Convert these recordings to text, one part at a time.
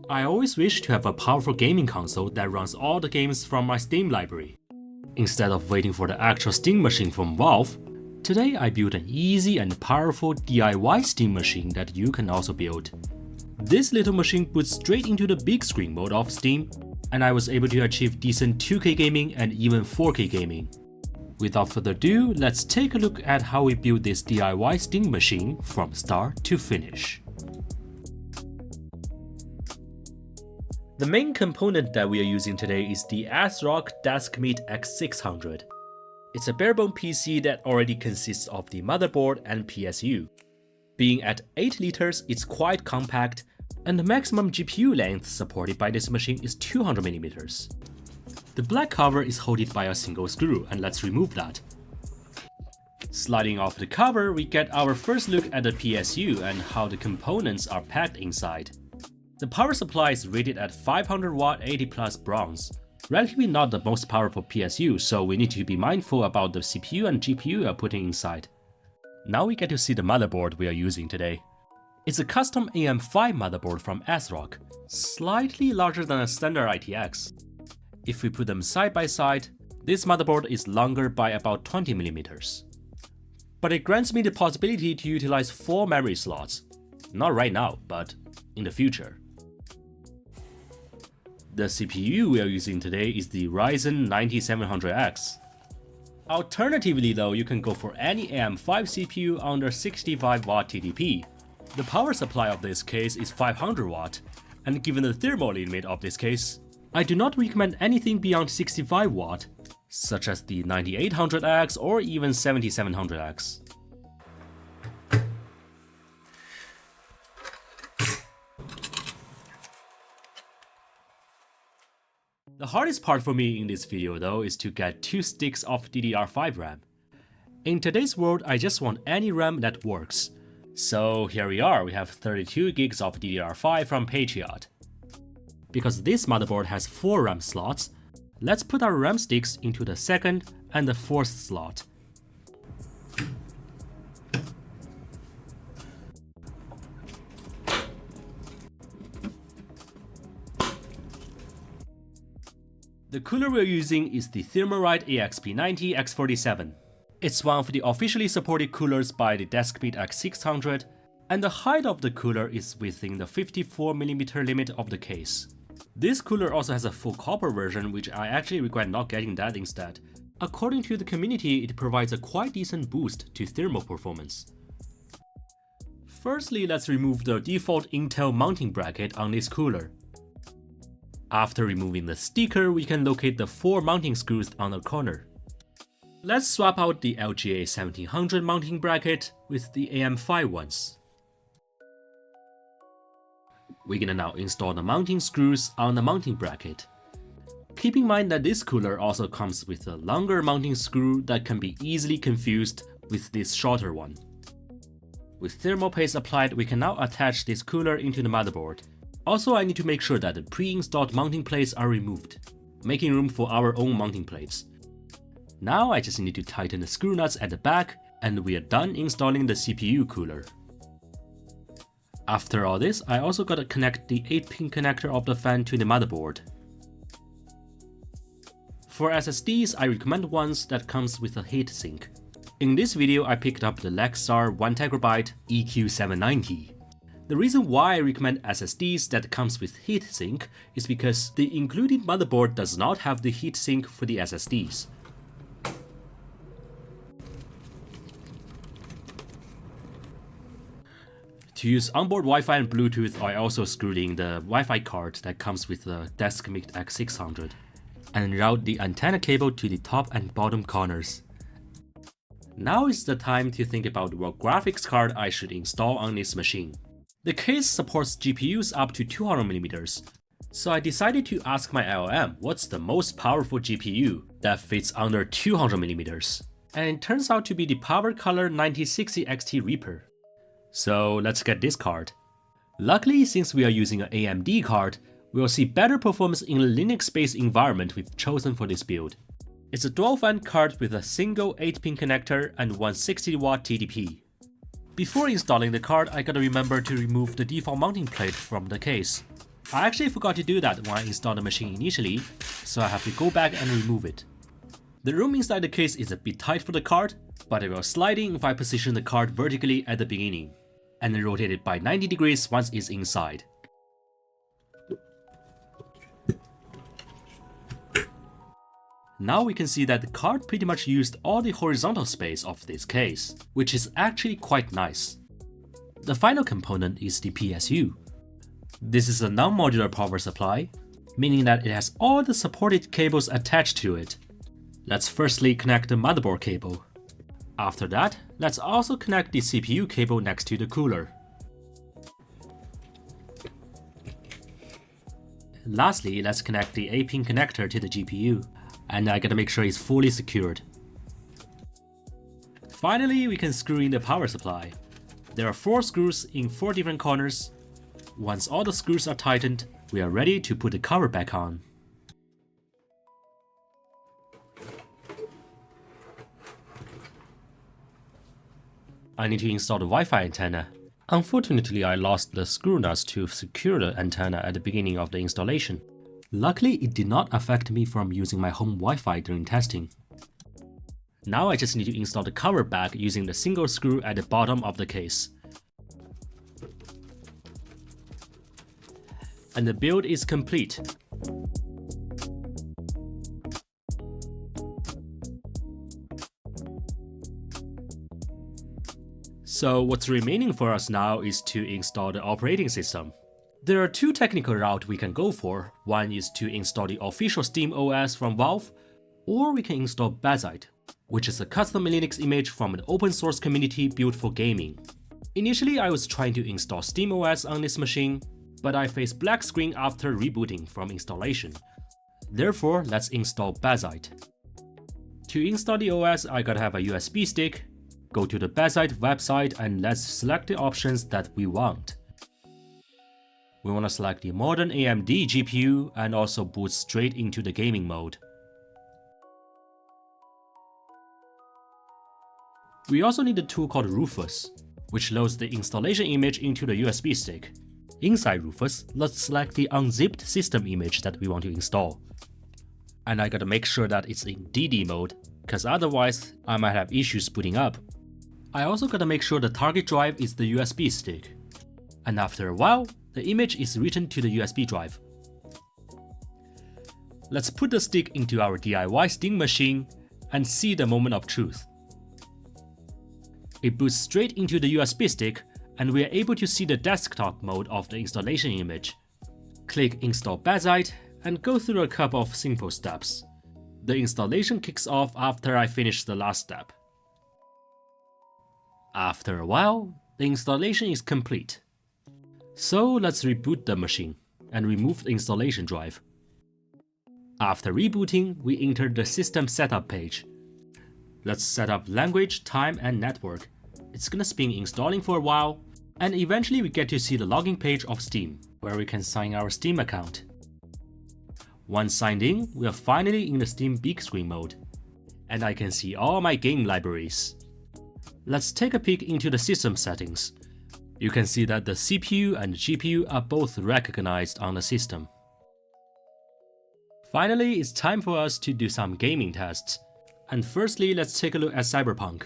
I always wish to have a powerful gaming console that runs all the games from my Steam library. Instead of waiting for the actual Steam machine from Valve, today I built an easy and powerful DIY Steam machine that you can also build. This little machine boots straight into the big screen mode of Steam, and I was able to achieve decent 2K gaming and even 4K gaming. Without further ado, let's take a look at how we built this DIY Steam machine from start to finish. The main component that we are using today is the ASRock DeskMeet X600. It's a barebone PC that already consists of the motherboard and PSU. Being at 8 liters, it's quite compact, and the maximum GPU length supported by this machine is 200mm. The black cover is held by a single screw, and let's remove that. Sliding off the cover, we get our first look at the PSU and how the components are packed inside. The power supply is rated at 500W 80+ bronze. Relatively not the most powerful PSU, so we need to be mindful about the CPU and GPU we are putting inside. Now we get to see the motherboard we are using today. It's a custom AM5 motherboard from ASRock, slightly larger than a standard ITX. If we put them side by side, this motherboard is longer by about 20mm. But it grants me the possibility to utilize 4 memory slots. Not right now, but in the future. The CPU we are using today is the Ryzen 9700X. Alternatively though, you can go for any AM5 CPU under 65W TDP. The power supply of this case is 500W, and given the thermal limit of this case, I do not recommend anything beyond 65W, such as the 9800X or even 7700X. The hardest part for me in this video though is to get 2 sticks of DDR5 RAM. In today's world, I just want any RAM that works. So here we are, we have 32 gigs of DDR5 from Patriot. Because this motherboard has 4 RAM slots, let's put our RAM sticks into the 2nd and the 4th slot. The cooler we're using is the Thermalright EXP90 X47. It's one of the officially supported coolers by the DeskMeet X600, and the height of the cooler is within the 54mm limit of the case. This cooler also has a full copper version, which I actually regret not getting that instead. According to the community, it provides a quite decent boost to thermal performance. Firstly, let's remove the default Intel mounting bracket on this cooler. After removing the sticker, we can locate the 4 mounting screws on the corner. Let's swap out the LGA 1700 mounting bracket with the AM5 ones. We're gonna now install the mounting screws on the mounting bracket. Keep in mind that this cooler also comes with a longer mounting screw that can be easily confused with this shorter one. With thermal paste applied, we can now attach this cooler into the motherboard. Also, I need to make sure that the pre-installed mounting plates are removed, making room for our own mounting plates. Now I just need to tighten the screw nuts at the back, and we are done installing the CPU cooler. After all this, I also gotta connect the 8-pin connector of the fan to the motherboard. For SSDs, I recommend ones that comes with a heatsink. In this video, I picked up the Lexar 1TB EQ790. The reason why I recommend SSDs that comes with heatsink is because the included motherboard does not have the heatsink for the SSDs. To use onboard Wi-Fi and Bluetooth, I also screwed in the Wi-Fi card that comes with the DeskMeet X600 and route the antenna cable to the top and bottom corners. Now is the time to think about what graphics card I should install on this machine. The case supports GPUs up to 200mm, so I decided to ask my LLM what's the most powerful GPU that fits under 200mm, and it turns out to be the PowerColor 9060 XT Reaper. So let's get this card. Luckily, since we are using an AMD card, we'll see better performance in a Linux-based environment we've chosen for this build. It's a dual-fan card with a single 8-pin connector and 160W TDP. Before installing the card, I gotta remember to remove the default mounting plate from the case. I actually forgot to do that when I installed the machine initially, so I have to go back and remove it. The room inside the case is a bit tight for the card, but it will slide in if I position the card vertically at the beginning, and then rotate it by 90 degrees once it's inside. Now we can see that the card pretty much used all the horizontal space of this case, which is actually quite nice. The final component is the PSU. This is a non-modular power supply, meaning that it has all the supported cables attached to it. Let's firstly connect the motherboard cable. After that, let's also connect the CPU cable next to the cooler. Lastly, let's connect the A-pin connector to the GPU, and I gotta make sure it's fully secured. Finally, we can screw in the power supply. There are 4 screws in 4 different corners. Once all the screws are tightened, we are ready to put the cover back on. I need to install the Wi-Fi antenna. Unfortunately, I lost the screw nuts to secure the antenna at the beginning of the installation. Luckily, it did not affect me from using my home Wi-Fi during testing. Now I just need to install the cover back using the single screw at the bottom of the case. And the build is complete. So what's remaining for us now is to install the operating system. There are 2 technical routes we can go for. One is to install the official SteamOS from Valve, or we can install Bazzite, which is a custom Linux image from an open source community built for gaming. Initially, I was trying to install SteamOS on this machine, but I faced black screen after rebooting from installation. Therefore, let's install Bazzite. To install the OS, I gotta have a USB stick, go to the Bazzite website, and let's select the options that we want. We want to select the modern AMD GPU and also boot straight into the gaming mode. We also need a tool called Rufus, which loads the installation image into the USB stick. Inside Rufus, let's select the unzipped system image that we want to install. And I gotta make sure that it's in DD mode, cause otherwise I might have issues booting up. I also gotta make sure the target drive is the USB stick. And after a while, the image is written to the USB drive. Let's put the stick into our DIY Steam machine and see the moment of truth. It boots straight into the USB stick, and we are able to see the desktop mode of the installation image. Click Install Bazzite and go through a couple of simple steps. The installation kicks off after I finish the last step. After a while, the installation is complete. So let's reboot the machine and remove the installation drive. After rebooting, we enter the system setup page. Let's set up language, time, and network. It's gonna spin installing for a while, and eventually we get to see the login page of Steam, where we can sign our Steam account. Once signed in, we are finally in the Steam big screen mode, and I can see all my game libraries. Let's take a peek into the system settings. You can see that the CPU and GPU are both recognized on the system. Finally, it's time for us to do some gaming tests. And firstly, let's take a look at Cyberpunk.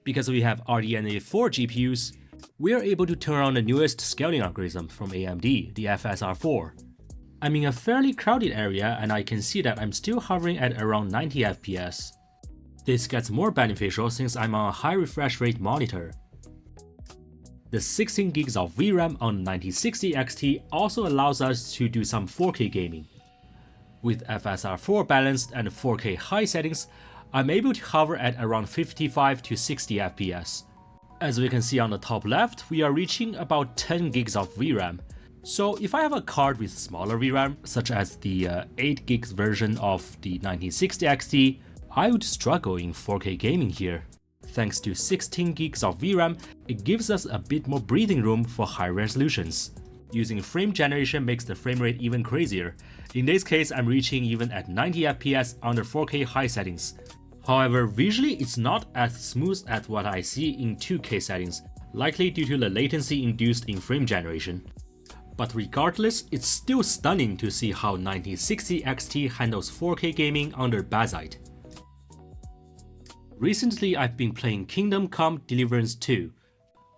Because we have RDNA 4 GPUs, we are able to turn on the newest scaling algorithm from AMD, the FSR4. I'm in a fairly crowded area and I can see that I'm still hovering at around 90 FPS. This gets more beneficial since I'm on a high refresh rate monitor. The 16 gigs of VRAM on 9060 XT also allows us to do some 4K gaming. With FSR4 balanced and 4K high settings, I'm able to hover at around 55 to 60 FPS. As we can see on the top left, we are reaching about 10 gigs of VRAM. So if I have a card with smaller VRAM, such as the 8 gigs version of the 9060 XT, I would struggle in 4K gaming here. Thanks to 16 gigs of VRAM, it gives us a bit more breathing room for high resolutions. Using frame generation makes the frame rate even crazier. In this case, I'm reaching even at 90 FPS under 4K high settings. However, visually it's not as smooth as what I see in 2K settings, likely due to the latency induced in frame generation. But regardless, it's still stunning to see how 9060 XT handles 4K gaming under Bazzite. Recently, I've been playing Kingdom Come Deliverance II,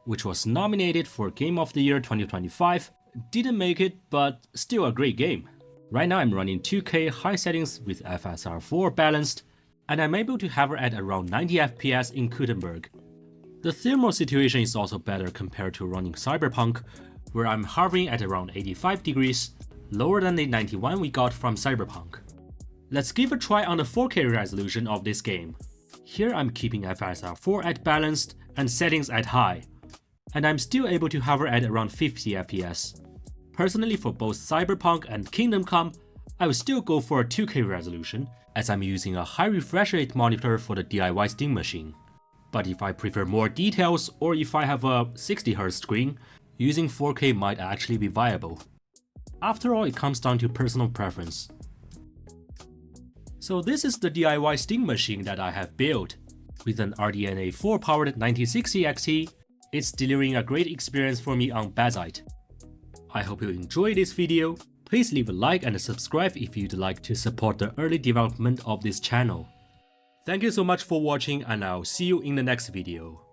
which was nominated for Game of the Year 2025, didn't make it, but still a great game. Right now I'm running 2K high settings with FSR 4 balanced, and I'm able to hover at around 90 FPS in Gutenberg. The thermal situation is also better compared to running Cyberpunk, where I'm hovering at around 85 degrees, lower than the 91 we got from Cyberpunk. Let's give a try on the 4K resolution of this game. Here I'm keeping FSR 4 at balanced and settings at high, and I'm still able to hover at around 50 FPS. Personally, for both Cyberpunk and Kingdom Come, I would still go for a 2K resolution, as I'm using a high refresh rate monitor for the DIY Steam machine. But if I prefer more details, or if I have a 60Hz screen, using 4K might actually be viable. After all, it comes down to personal preference. So this is the DIY Steam machine that I have built. With an RDNA 4 powered 9060 XT, it's delivering a great experience for me on Bazzite. I hope you enjoyed this video. Please leave a like and subscribe if you'd like to support the early development of this channel. Thank you so much for watching, and I'll see you in the next video.